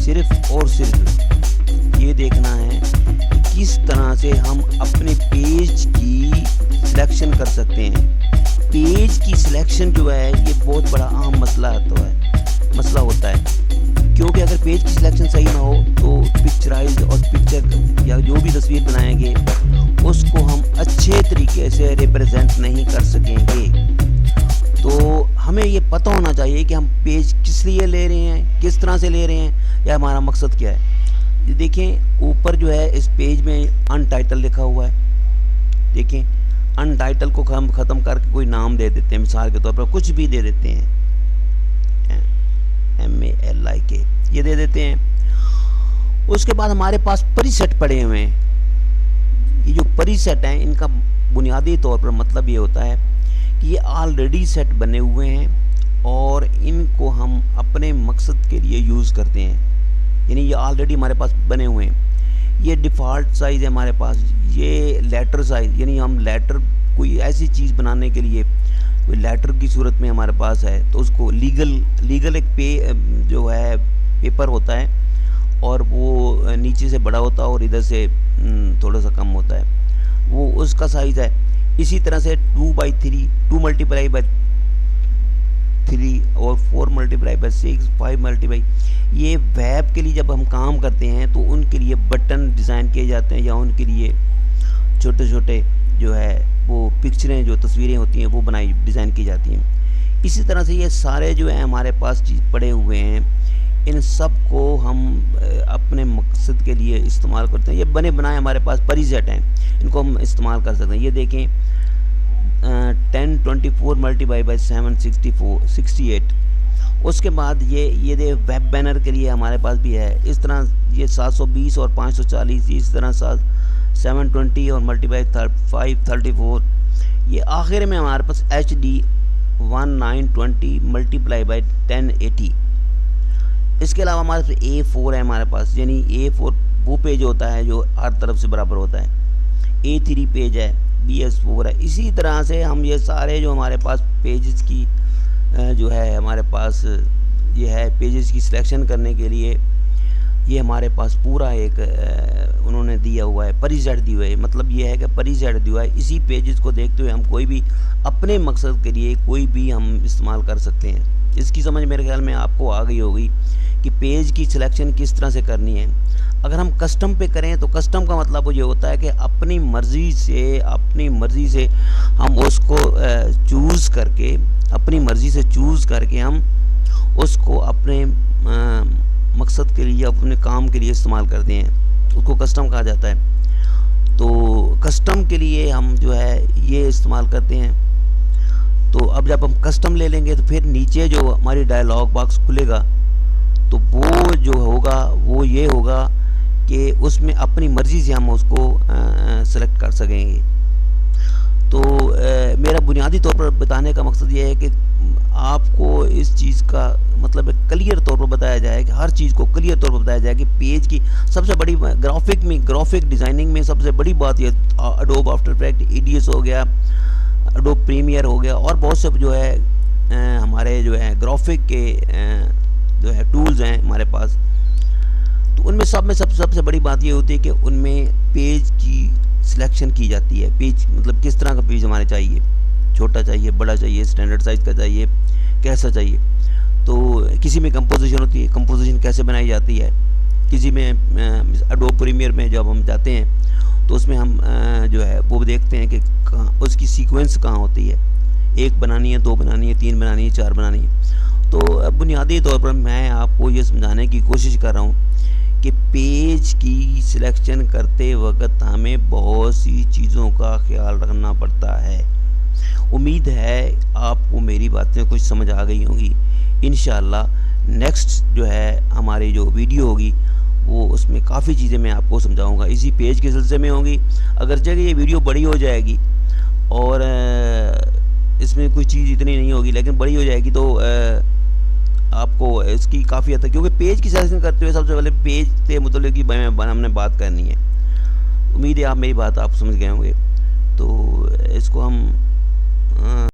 सिर्फ और सिर्फ ये देखना है कि किस तरह से हम अपने पेज की सिलेक्शन कर सकते हैं। पेज की सिलेक्शन जो है ये बहुत बड़ा अहम मसला होता है, क्योंकि अगर पेज की सिलेक्शन सही ना हो तो पिक्चराइज और पिक्चर या जो भी तस्वीर बनाएंगे उसको हम अच्छे तरीके से रिप्रेजेंट नहीं कर सकेंगे। तो हमें ये पता होना चाहिए कि हम पेज किस लिए ले रहे हैं, किस तरह से ले रहे हैं, या हमारा मकसद क्या है। ये देखें ऊपर जो है इस पेज में अनटाइटल लिखा हुआ है। देखें अनटाइटल को हम ख़त्म करके कोई नाम दे देते हैं, मिसाल के तौर पर कुछ भी दे देते हैं, MALIK ये दे देते हैं। उसके बाद हमारे पास प्रीसेट पड़े हुए हैं। ये जो प्रीसेट हैं इनका बुनियादी तौर पर मतलब ये होता है कि ये ऑलरेडी सेट बने हुए हैं और इनको हम अपने मकसद के लिए यूज़ करते हैं, यानी ये ऑलरेडी हमारे पास बने हुए हैं। ये डिफ़ॉल्ट साइज़ है हमारे पास, ये लेटर साइज़, यानी हम लेटर कोई ऐसी चीज़ बनाने के लिए कोई लेटर की सूरत में हमारे पास है तो उसको लीगल एक जो है पेपर होता है और वो नीचे से बड़ा होता है और इधर से थोड़ा सा कम होता है, वो उसका साइज़ है। इसी तरह से 2/3, 2 मल्टीप्लाई बाई 3 और 4 मल्टीप्लाई बाई 6, 5 मल्टीप्लाई, ये वेब के लिए जब हम काम करते हैं तो उनके लिए बटन डिज़ाइन किए जाते हैं या उनके लिए छोटे छोटे जो है वो पिक्चरें जो तस्वीरें होती हैं वो डिज़ाइन की जाती हैं। इसी तरह से ये सारे जो है हमारे पास चीज़ पड़े हुए हैं, इन सब को हम अपने मकसद के लिए इस्तेमाल करते हैं। ये बने बनाए हमारे पास प्रीसेट हैं, इनको हम इस्तेमाल कर सकते हैं। ये देखें 1024 मल्टीप्लाई बाई 768। उसके बाद ये दे वेब बैनर के लिए हमारे पास भी है। इस तरह ये 720 और 540, इस तरह 720 और मल्टीप्लाई 534। ये आखिर में हमारे पास HD 1920 मल्टीप्लाई बाई 1080। इसके अलावा हमारे पास A4 है हमारे पास, यानी A4 वो पेज होता है जो हर तरफ से बराबर होता है। A3 पेज है, BS4 है। इसी तरह से हम ये सारे जो हमारे पास पेजेस की जो है हमारे पास ये है पेजेस की सिलेक्शन करने के लिए ये हमारे पास पूरा एक उन्होंने दिया हुआ है, प्रीसेट दिया हुआ है। मतलब ये है कि प्रीसेट दिया हुआ है, इसी पेजेस को देखते हुए हम कोई भी अपने मकसद के लिए कोई भी हम इस्तेमाल कर सकते हैं। इसकी समझ मेरे ख्याल में आपको आ गई होगी कि पेज की सिलेक्शन किस तरह से करनी है। अगर हम कस्टम पे करें तो कस्टम का मतलब ये होता है कि अपनी मर्ज़ी से हम उसको चूज़ करके हम उसको अपने मकसद के लिए अपने काम के लिए इस्तेमाल करते हैं, उसको कस्टम कहा जाता है। तो कस्टम के लिए हम जो है ये इस्तेमाल करते हैं। तो अब जब हम कस्टम ले लेंगे तो फिर नीचे जो हमारी डायलॉग बॉक्स खुलेगा तो वो जो होगा वो ये होगा कि उसमें अपनी मर्ज़ी से हम उसको सेलेक्ट कर सकेंगे। तो मेरा बुनियादी तौर पर बताने का मकसद ये है कि आपको इस चीज़ का मतलब क्लियर तौर पर बताया जाए कि हर चीज़ को क्लियर तौर पर बताया जाए कि पेज की सबसे बड़ी ग्राफिक डिज़ाइनिंग में सबसे बड़ी बात ये एडोब आफ्टर इफेक्ट, EDS हो गया, एडोब प्रीमियर हो गया और बहुत से जो है हमारे जो है ग्राफिक के जो है टूल्स हैं हमारे पास। तो उनमें सबसे बड़ी बात ये होती है कि उनमें पेज की सिलेक्शन की जाती है। पेज मतलब किस तरह का पेज हमारे चाहिए, छोटा चाहिए, बड़ा चाहिए, स्टैंडर्ड साइज़ का चाहिए, कैसा चाहिए। तो किसी में कंपोजिशन होती है, कंपोजिशन कैसे बनाई जाती है। किसी में एडोब प्रीमियर में जब हम जाते हैं तो उसमें हम जो है वो देखते हैं कि उसकी सीक्वेंस कहाँ होती है, 1 बनानी है, 2 बनानी है, 3 बनानी है, 4 बनानी है। तो बुनियादी तौर पर मैं आपको ये समझाने की कोशिश कर रहा हूँ कि पेज की सिलेक्शन करते वक्त हमें बहुत सी चीज़ों का ख्याल रखना पड़ता है। उम्मीद है आपको मेरी बातें कुछ समझ आ गई होंगी। इंशाअल्लाह नेक्स्ट जो है हमारी जो वीडियो होगी वो उसमें काफ़ी चीज़ें मैं आपको समझाऊंगा, इसी पेज के सिलसिले में होंगी। अगरचे ये वीडियो बड़ी हो जाएगी और इसमें कोई चीज़ इतनी नहीं होगी लेकिन बड़ी हो जाएगी तो आपको इसकी काफ़ी हद तक, क्योंकि पेज की सिलेक्शन करते हुए सबसे पहले पेज के मुतालिक की हमने बात करनी है। उम्मीद है आप मेरी बात आप समझ गए होंगे। तो इसको हम